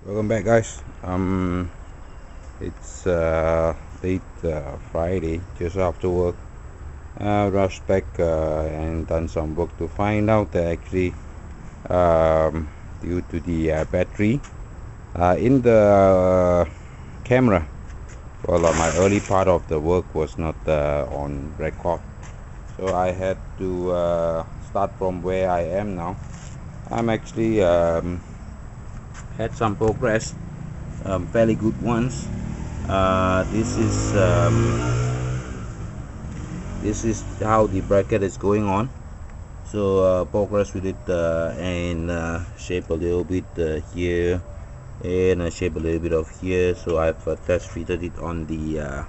Welcome back, guys. It's late Friday, just after work. Rushed back and done some work to find out that actually, due to the battery in the camera, well, my early part of the work was not on record, so I had to start from where I am now. I'm actually had some progress, fairly good ones. This is how the bracket is going on. So progress with it and shape a little bit here and shape a little bit of here. So I've test fitted it on the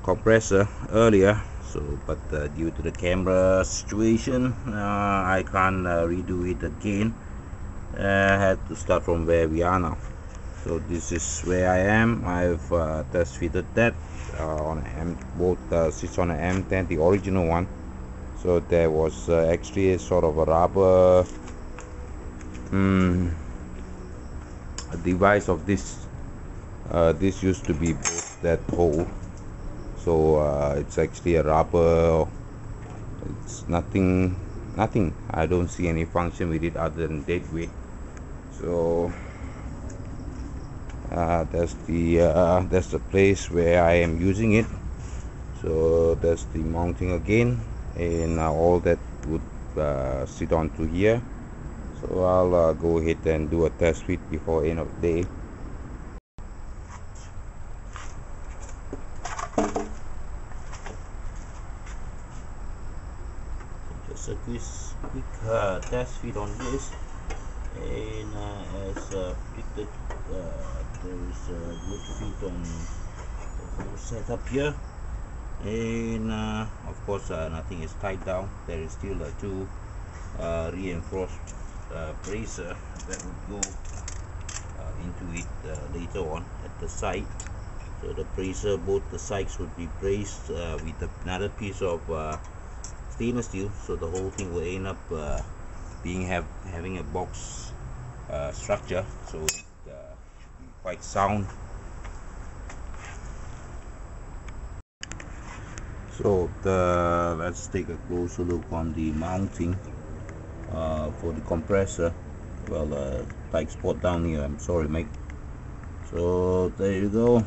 compressor earlier. So but due to the camera situation, I can't redo it again. I had to start from where we are now. So this is where I am. I've test fitted that on both sits on an M10, the original one. So there was actually a sort of a rubber a device of this. This used to be both that hole. So it's actually a rubber. It's nothing. I don't see any function with it other than dead weight. So that's the place where I am using it. So that's the mounting again, and all that would sit onto here. So I'll go ahead and do a test fit before end of the day. Just a quick test fit on this, and as predicted, there is a good fit on the whole setup here, and of course nothing is tied down. There is still two reinforced bracer that would go into it later on at the side. So the bracer, both the sides would be braced with another piece of stainless steel, so the whole thing will end up having a box structure, so it should be quite sound. So let's take a closer look on the mounting for the compressor. Well, tight spot down here, I'm sorry mate. So there you go.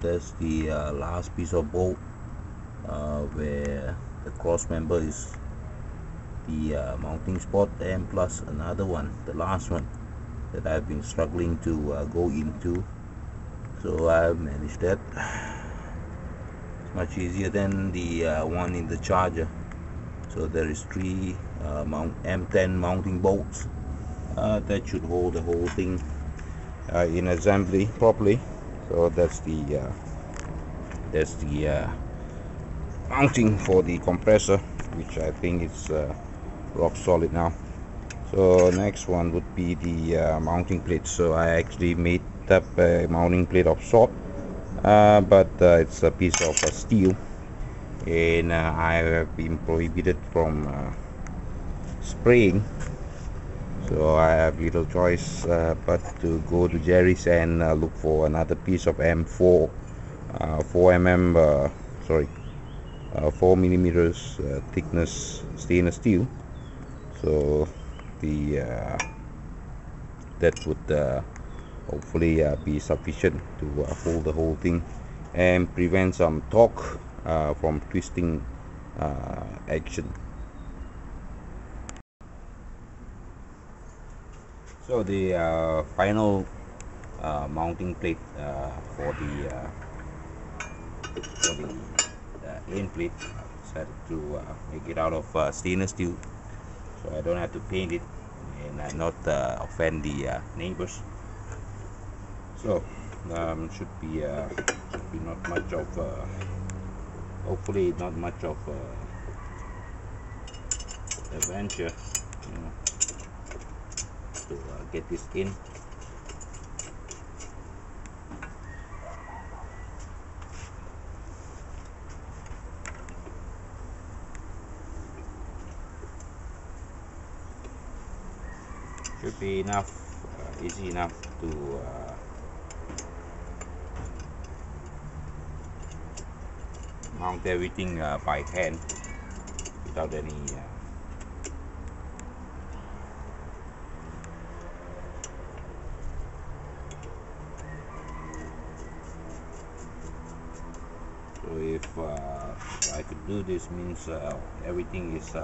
That's the last piece of bolt where the cross member is the mounting spot, and plus another one, the last one that I've been struggling to go into. So I've managed that. It's much easier than the one in the charger. So there is three M10 mounting bolts that should hold the whole thing in assembly properly. So that's the mounting for the compressor, which I think is rock solid now. So next one would be the mounting plate. So I actually made up a mounting plate of sort, but it's a piece of steel, and I have been prohibited from spraying, so I have little choice but to go to Jerry's and look for another piece of M4 4 millimeters thickness stainless steel. So the that would hopefully be sufficient to hold the whole thing and prevent some torque from twisting action. So the final mounting plate for the end plate, I decided to make it out of stainless steel, so I don't have to paint it and not offend the neighbors. So should be not much of hopefully not much of adventure, you know, to get this in. should be enough, easy enough to mount everything by hand without any so if I could do this, means everything is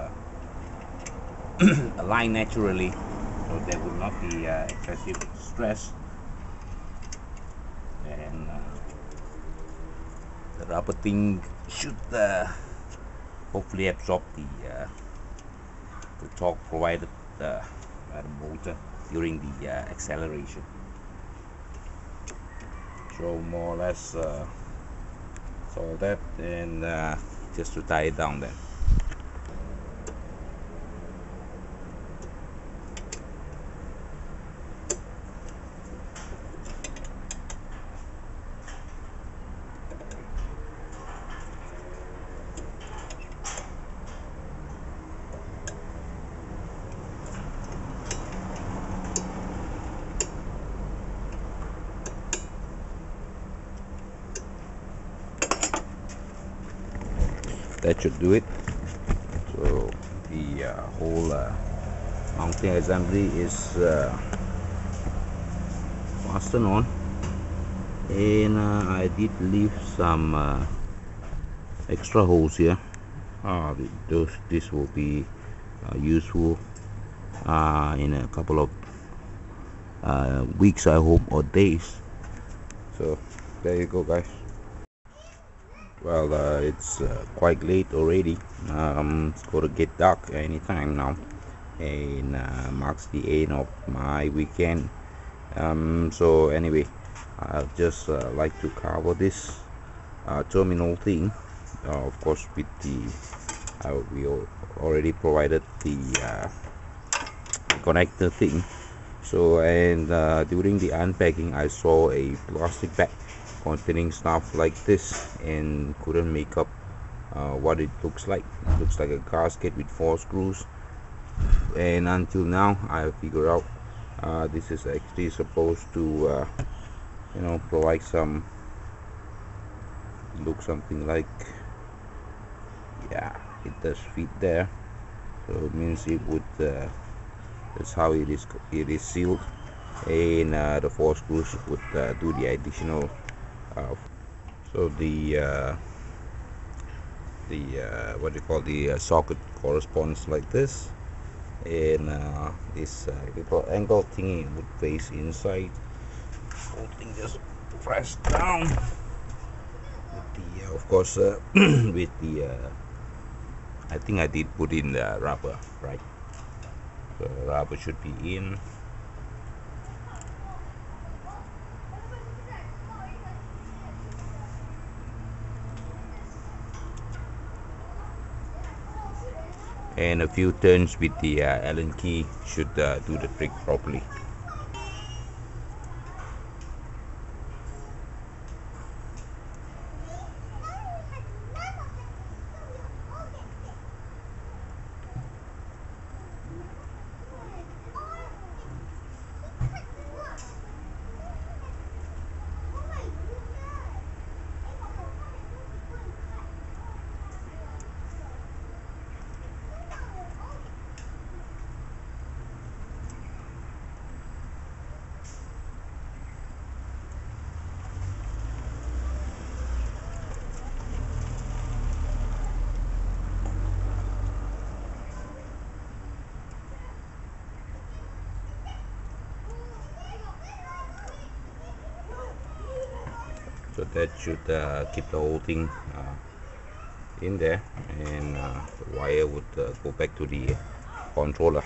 aligned naturally, so there will not be excessive stress, and the rubber thing should hopefully absorb the torque provided by the motor during the acceleration. So more or less it's all that, and just to tie it down then. That should do it. So the whole mounting assembly is fastened on, and I did leave some extra holes here. This will be useful in a couple of weeks, I hope, or days. So there you go, guys. Well, it's quite late already. It's going to get dark anytime now, and marks the end of my weekend. So anyway, I'll just like to cover this terminal thing. Of course, with the we already provided the connector thing. So, and during the unpacking, I saw a plastic bag containing stuff like this, and couldn't make up what it looks like. It looks like a gasket with 4 screws, and until now I figured out this is actually supposed to provide some look something like, yeah, it does fit there, so it means it would that's how it is sealed, and the 4 screws would do the additional so the what do you call, the socket corresponds like this, and this little angle thingy would face inside. Whole thing just pressed down with the of course with the I think I did put in the rubber, right? So the rubber should be in. And a few turns with the Allen key should do the trick properly. So that should keep the whole thing in there, and the wire would go back to the controller.